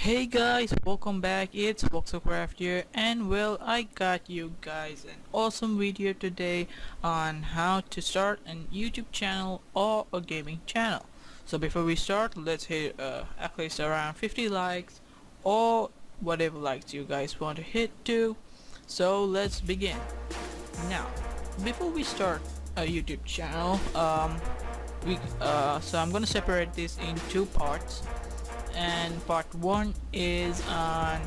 Hey guys, welcome back. It's Voxel here, and well, I got you guys an awesome video today on how to start a YouTube channel or a gaming channel. So before we start, let's hit at least around 50 likes or whatever likes you guys want to hit to. So let's begin. Now, before we start a YouTube channel, so I'm gonna separate this in two parts, and part 1 is on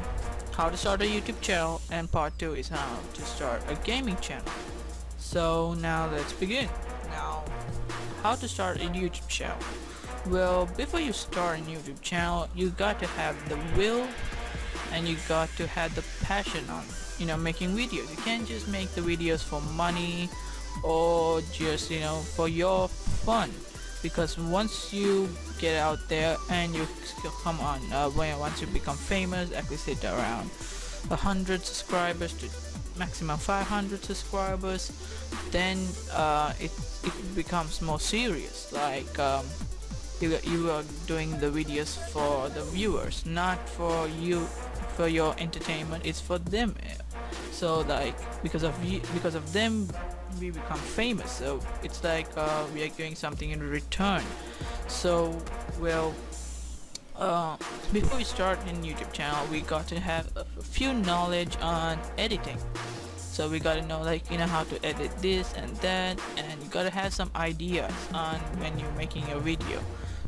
how to start a YouTube channel, and part 2 is how to start a gaming channel. So now let's begin. Now, how to start a YouTube channel? Well, before you start a YouTube channel, you got to have the will and you got to have the passion on making videos. You can't just make the videos for money or just for your fun, because once you get out there and you come on once you become famous, at least hit around 100 subscribers to maximum 500 subscribers, then it becomes more serious. Like you are doing the videos for the viewers, not for you, for your entertainment. It's for them. So like because of them we become famous, so it's like we are doing something in return. So well, before we start a YouTube channel, we got to have a few knowledge on editing. So we got to know how to edit this and that, and you got to have some ideas on when you're making a video.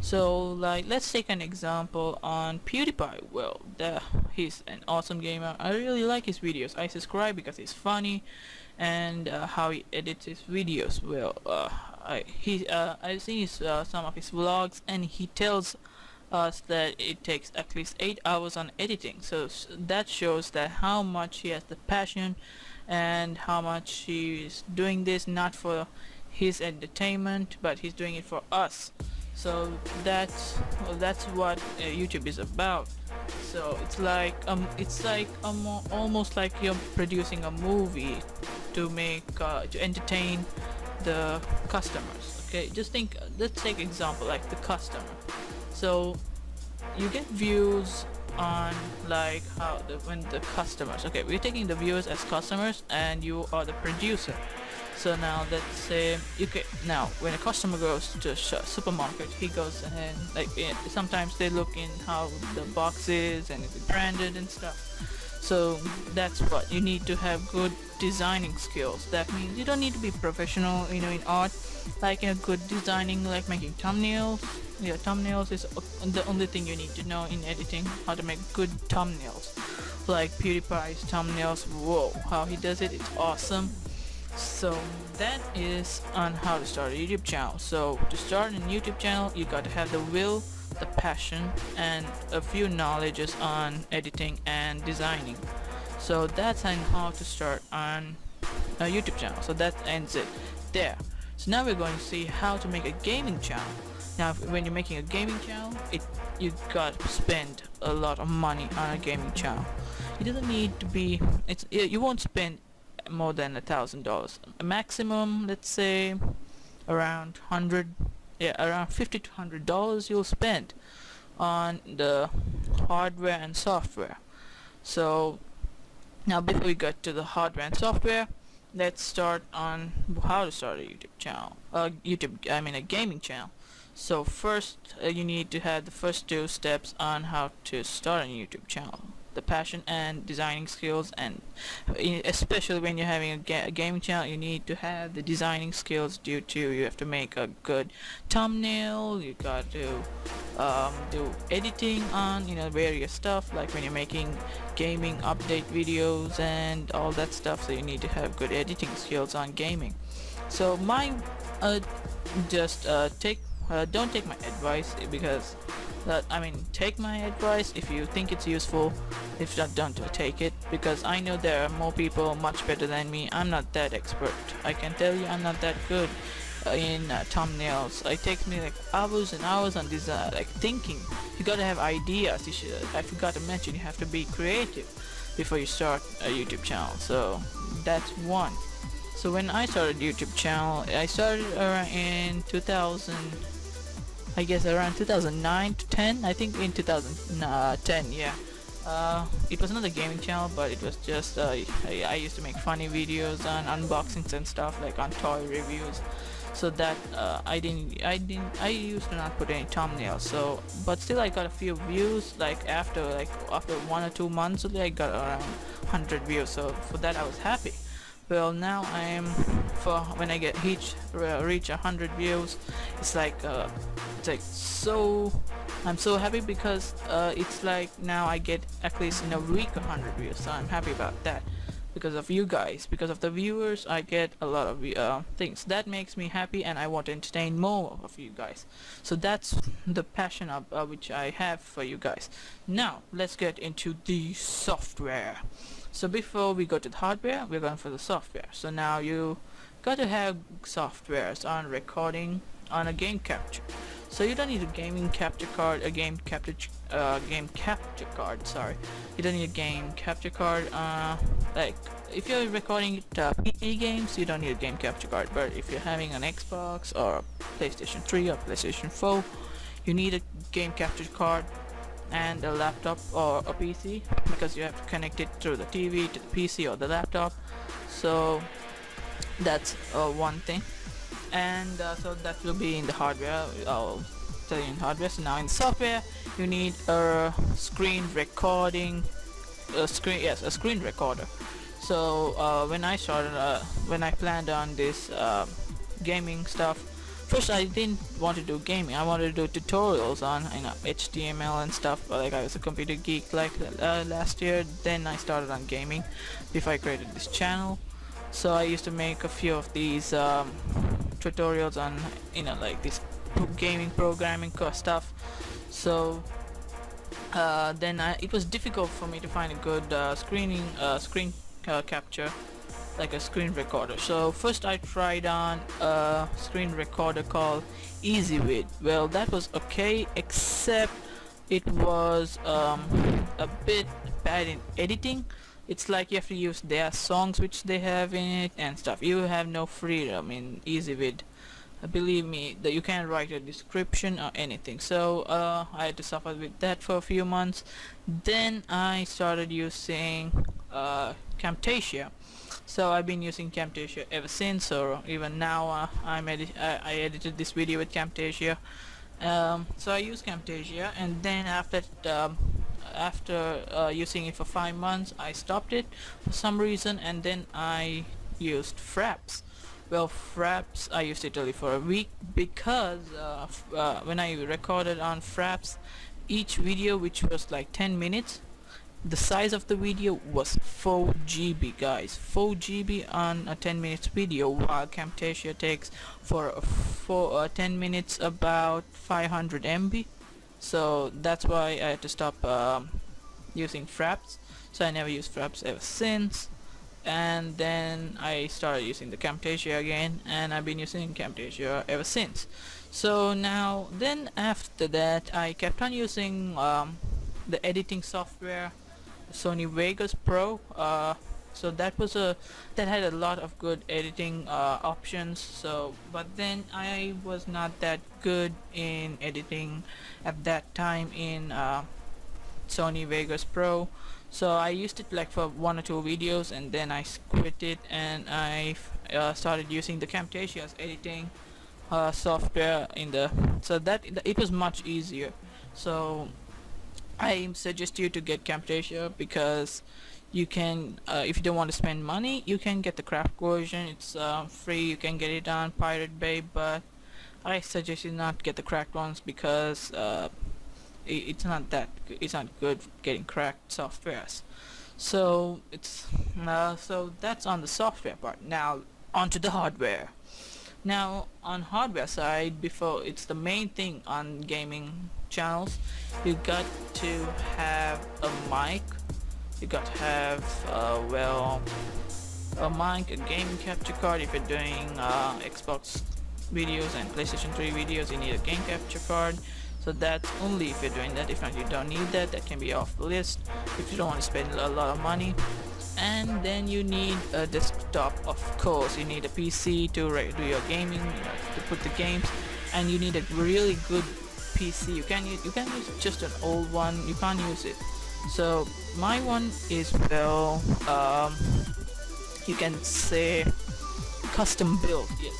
So like, let's take an example on PewDiePie. Well, he's an awesome gamer. I really like his videos. I subscribe because he's funny, and how he edits his videos. Well, I've seen some of his vlogs, and he tells us that it takes at least 8 hours on editing. So that shows that how much he has the passion, and how much he's doing this not for his entertainment, but he's doing it for us. So that's what YouTube is about. So it's like almost like you're producing a movie to make to entertain the customers. Okay, just think, let's take example like the customer. So you get views on like when the customers, okay, we're taking the viewers as customers and you are the producer. So now let's say now when a customer goes to a supermarket, he goes and sometimes they look in how the box is and it's branded and stuff. So that's what you need to have: good designing skills. That means you don't need to be professional in art, like good designing, like making thumbnails. Yeah, thumbnails is the only thing you need to know in editing, how to make good thumbnails. Like PewDiePie's thumbnails, whoa, how he does it, it's awesome. So that is on how to start a YouTube channel. So to start a YouTube channel, you got to have the will, the passion, and a few knowledges on editing and designing. So that's on how to start on a YouTube channel. So that ends it there. So now we're going to see how to make a gaming channel. Now when you're making a gaming channel, you got to spend a lot of money on a gaming channel. It doesn't need to be, you won't spend more than $1,000. Maximum, let's say around around $50 to $100 you'll spend on the hardware and software. So now before we get to the hardware and software, let's start on how to start a YouTube channel. A gaming channel. So first you need to have the first two steps on how to start a YouTube channel: the passion and designing skills. And especially when you're having a gaming channel, you need to have the designing skills due to you have to make a good thumbnail. You got to do editing on various stuff, like when you're making gaming update videos and all that stuff. So you need to have good editing skills on gaming. So don't take my advice, because take my advice if you think it's useful. If not, don't take it, because I know there are more people much better than me. I'm not that expert. I can tell you I'm not that good in thumbnails. It takes me like hours and hours on design, like thinking. You gotta have ideas. I forgot to mention, you have to be creative before you start a YouTube channel. So that's one. So when I started YouTube channel, I started around in 2000 I guess around 2009 to 10. I think in 2010, yeah. It was not a gaming channel, but it was just I used to make funny videos on unboxings and stuff, like on toy reviews. So that I used to not put any thumbnails. So, but still I got a few views. After 1 or 2 months, only I got around 100 views. So for that I was happy. Well, now I am for when I get reach 100 views, it's like so I'm so happy because it's like now I get at least in a week 100 views. So I'm happy about that because of you guys, because of the viewers. I get a lot of things that makes me happy, and I want to entertain more of you guys. So that's the passion of which I have for you guys. Now let's get into the software. So before we go to the hardware, we're going for the software. So now you got to have softwares on recording on a game capture. So you don't need a game capture card. Sorry, you don't need a game capture card. Like if you're recording it PC games, you don't need a game capture card. But if you're having an Xbox or PlayStation 3 or PlayStation 4, you need a game capture card and a laptop or a PC, because you have to connect it through the TV to the PC or the laptop. So that's one thing. And so that will be in the hardware. I'll tell you in hardware. So now in software, you need a screen recording, a screen recorder. So when I planned on this gaming stuff, first I didn't want to do gaming. I wanted to do tutorials on HTML and stuff. Like I was a computer geek like last year. Then I started on gaming before I created this channel. So I used to make a few of these tutorials on like this gaming programming stuff. So then it was difficult for me to find a good screen capture, like a screen recorder. So first I tried on a screen recorder called EasyVid. Well, that was okay, except it was a bit bad in editing. It's like you have to use their songs which they have in it and stuff. You have no freedom in EasyVid. Believe me, that you can't write a description or anything. So I had to suffer with that for a few months. Then I started using Camtasia. So I've been using Camtasia ever since, or even now. I edited this video with Camtasia. So I use Camtasia, and then after using it for 5 months, I stopped it for some reason, and then I used Fraps. Well, Fraps, I used it only for a week because when I recorded on Fraps, each video, which was like 10 minutes, the size of the video was 4 GB, guys. 4 GB on a 10 minutes video, while Camtasia takes for 10 minutes about 500 MB. So that's why I had to stop using Fraps. So I never used Fraps ever since. And then I started using the Camtasia again, and I've been using Camtasia ever since. So now, then after that, I kept on using the editing software, Sony Vegas Pro. So that had a lot of good editing options. So, but then I was not that good in editing at that time in Sony Vegas Pro. So I used it like for 1 or 2 videos, and then I quit it, and I started using the Camtasia's editing software so that it was much easier. So I suggest you to get Camtasia, because you can if you don't want to spend money, you can get the craft version. It's free. You can get it on Pirate Bay, but I suggest you not get the cracked ones, because it's not good getting cracked softwares. So so that's on the software part. Now onto the hardware. Now on hardware side, before, it's the main thing on gaming channels, you got to have a mic. You got to have a mic, a game capture card. If you're doing Xbox videos and PlayStation 3 videos, you need a game capture card. So that's only if you're doing that. If not, you don't need that. That can be off the list if you don't want to spend a lot of money. And then you need a desktop, of course. You need a PC to do your gaming, to put the games, and you need a really good PC. You can use just an old one. You can't use it. So my one is, well, you can say custom built. Yes,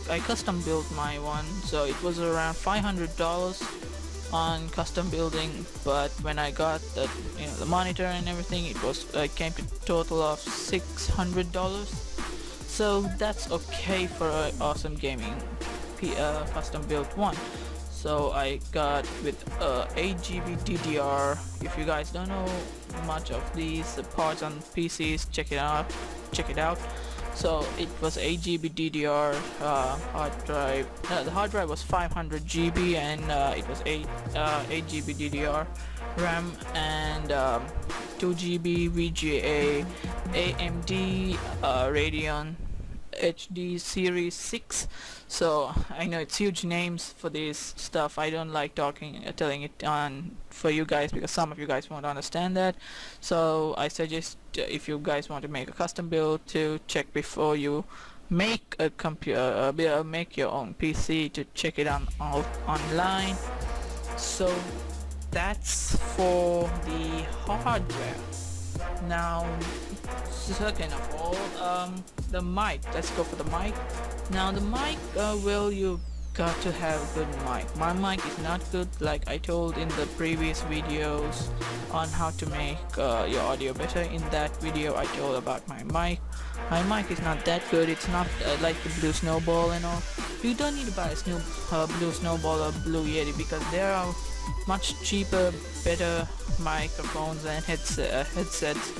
I custom built my one, so it was around $500 on custom building, but when I got the the monitor and everything, it came to a total of $600. So that's okay for an awesome gaming custom built one. So I got with 8 GB DDR. If you guys don't know much of these parts on PCs, check it out. So it was 8 GB DDR hard drive. No, the hard drive was 500 GB, and it was 8 GB DDR RAM, and 2 GB VGA AMD Radeon HD Series 6. So I know it's huge names for this stuff. I don't like telling it on for you guys, because some of you guys won't understand that. So I suggest, if you guys want to make a custom build, to check before you make a computer, make your own PC, to check it out online. So that's for the hardware. Now, second of all, the mic. Let's go for the mic. Now the mic, well, you got to have a good mic. My mic is not good, like I told in the previous videos on how to make your audio better. In that video I told about my mic. My mic is not that good. It's not like the Blue Snowball and all. You don't need to buy a Blue Snowball or Blue Yeti, because there are much cheaper, better microphones and headsets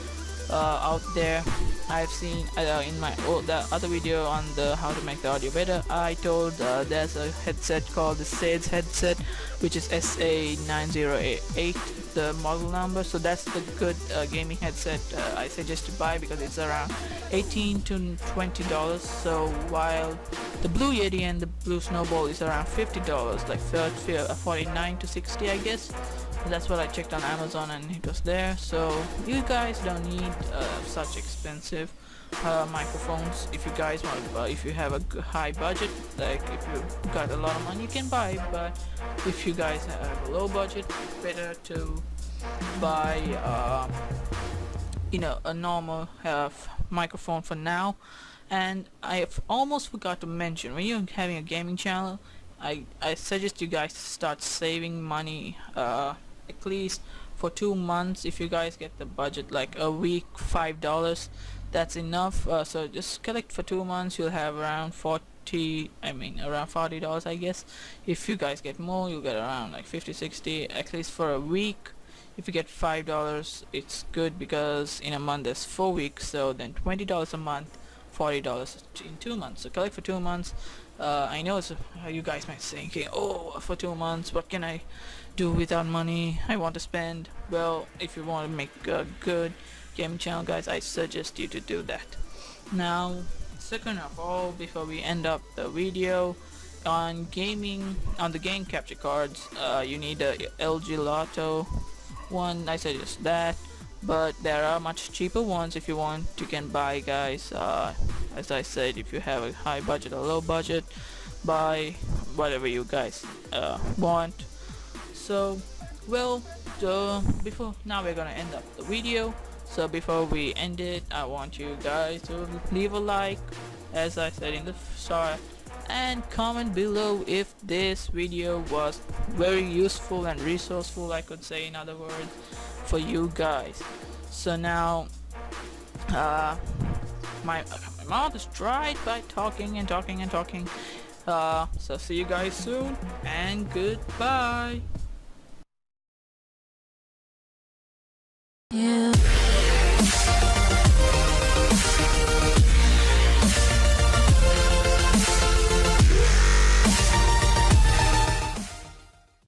out there. I've seen in my the other video on the how to make the audio better, I told there's a headset called the Sage headset, which is SA908, the model number. So that's the good gaming headset I suggest to buy, because it's around $18 to $20. So while the Blue Yeti and the Blue Snowball is around $50, like 49 to 60, I guess. That's what I checked on Amazon, and it was there. So you guys don't need such expensive microphones. If you guys want, if you have a high budget, like if you got a lot of money, you can buy. But if you guys have a low budget, better to buy a normal microphone for now. And I almost forgot to mention, when you're having a gaming channel, I suggest you guys start saving money, at least for 2 months. If you guys get the budget, like a week, $5, that's enough. So just collect for 2 months. You'll have around around $40, I guess. If you guys get more, you'll get around like 50, 60, at least for a week. If you get $5, it's good, because in a month there's 4 weeks, so then $20 a month, $40 in 2 months. So collect for 2 months. I know you guys might say, okay, oh, for 2 months, what can I do without money? I want to spend. Well, if you want to make a good gaming channel, guys, I suggest you to do that. Now, second of all, before we end up the video, on the game capture cards, you need a LG Lotto one. I suggest that, but there are much cheaper ones if you want. You can buy, guys. As I said, if you have a high budget or low budget, buy whatever you guys want. So, well, now we're gonna end up the video. So before we end it, I want you guys to leave a like, as I said in the start, and comment below if this video was very useful and resourceful, I could say, in other words, for you guys. So now my mouth is dried by talking and talking and talking. So see you guys soon, and goodbye. Yeah.